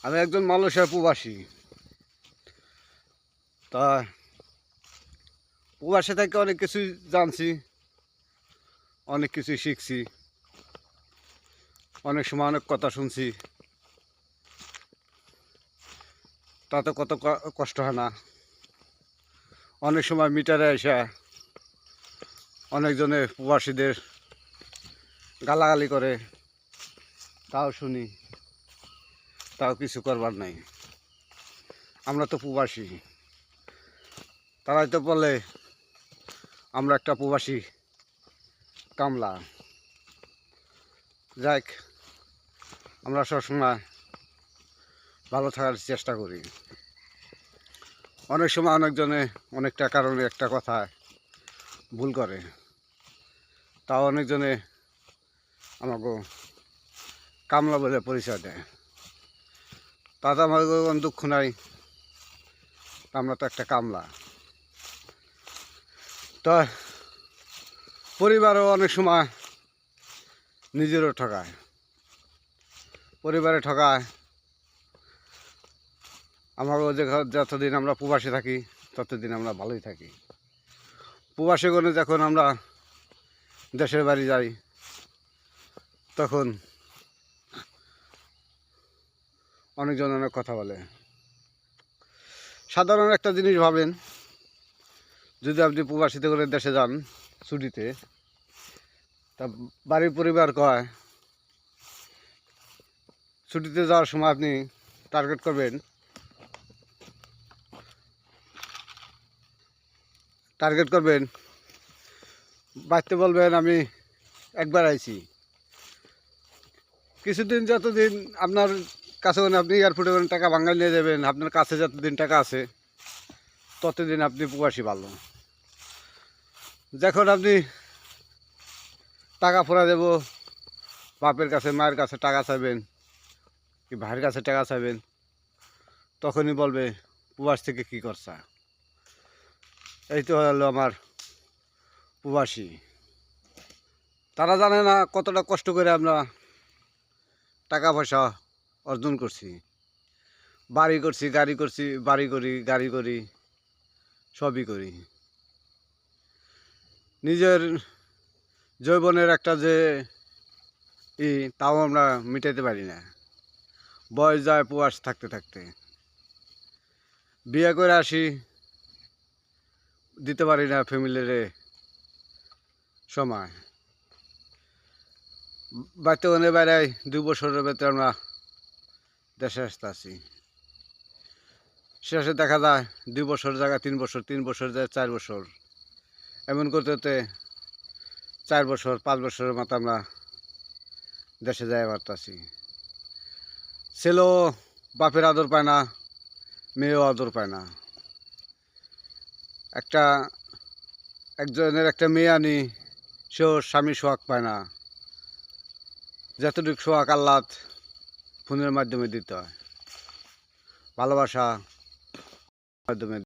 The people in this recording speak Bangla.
আমি একজন মালয়েশিয়ার প্রবাসী। তা প্রবাসী থেকে অনেক কিছুই জানছি, অনেক কিছুই শিখছি, অনেক সময় অনেক কথা শুনছি। তাতে কত কষ্ট হয় না। অনেক সময় মিটারে এসে অনেকজনে প্রবাসীদের গালাগালি করে, তাও শুনি, তাও কিছু করবার নাই। আমরা তো প্রবাসী, তারাই তো বলে আমরা একটা প্রবাসী কামলা। যাক, আমরা সবসময় ভালো থাকার চেষ্টা করি। অনেক সময় অনেকজনে অনেকটা কারণে একটা কথা ভুল করে, তাও অনেকজনে আমাকে কামলা বলে পরিচয় দেয়। তাতে আমাদের কোনো দুঃখ নাই, আমরা তো একটা কামলা। তো পরিবারও অনেক সময় নিজেরও ঠকায়, পরিবারে ঠকায়। আমারও যতদিন আমরা প্রবাসে থাকি ততদিন আমরা ভালোই থাকি। প্রবাসে করে যখন আমরা দেশের বাড়ি যাই তখন অনেকজন অনেক কথা বলে। সাধারণ একটা জিনিস ভাবেন, যদি আপনি প্রবাসীতে করে দেশে যান ছুটিতে, তা বাড়ির পরিবার কয় ছুটিতে যাওয়ার সময় আপনি টার্গেট করবেন, বাড়িতে বলবেন আমি একবার আইছি। কিছুদিন যতদিন আপনার কাছে আপনি এয়ারপোর্টে টাকা ভাঙাই নিয়ে যাবেন, আপনার কাছে যতদিন টাকা আছে ততদিন আপনি প্রবাসী ভালো। যখন আপনি টাকা ফোরা দেব, বাপের কাছে মায়ের কাছে টাকা চাইবেন, কি ভাইয়ের কাছে টাকা চাইবেন, তখনই বলবে প্রবাস থেকে কী করছা। এই তো হলো আমার প্রবাসী। তারা জানে না কতটা কষ্ট করে আমরা টাকা পয়সা অর্জন করছি, বাড়ি করছি, গাড়ি করছি, বাড়ি করি, গাড়ি করি, সবই করি। নিজের যৌবনের একটা যে তাও আমরা মিটাইতে পারি না। বয়স যায় প্রবাস থাকতে থাকতে, বিয়ে করে আসি, দিতে পারি না ফ্যামিলির সময়। বাড়িতে ওখানে বেড়াই, 2 বছরের ভেতরে আমরা দেশে আসতে আসি। শেষে দেখা যায় 2 বছর জায়গায় 3 বছর, 3 বছর যায় 4 বছর, এমন করতে করতে 4 বছর 5 বছরের মতো আমরা দেশে যাই পারতাছি। ছেলেও বাপের আদর পায় না, মেয়েও আদর পায় না। একজনের একটা মেয়ে আনি, সেও স্বামীর সোহাগ পায় না। যতটুকু সোহাগ আহ্লাদ ফোনের মাধ্যমে দিতে হয়, ভালোবাসা মাধ্যমে।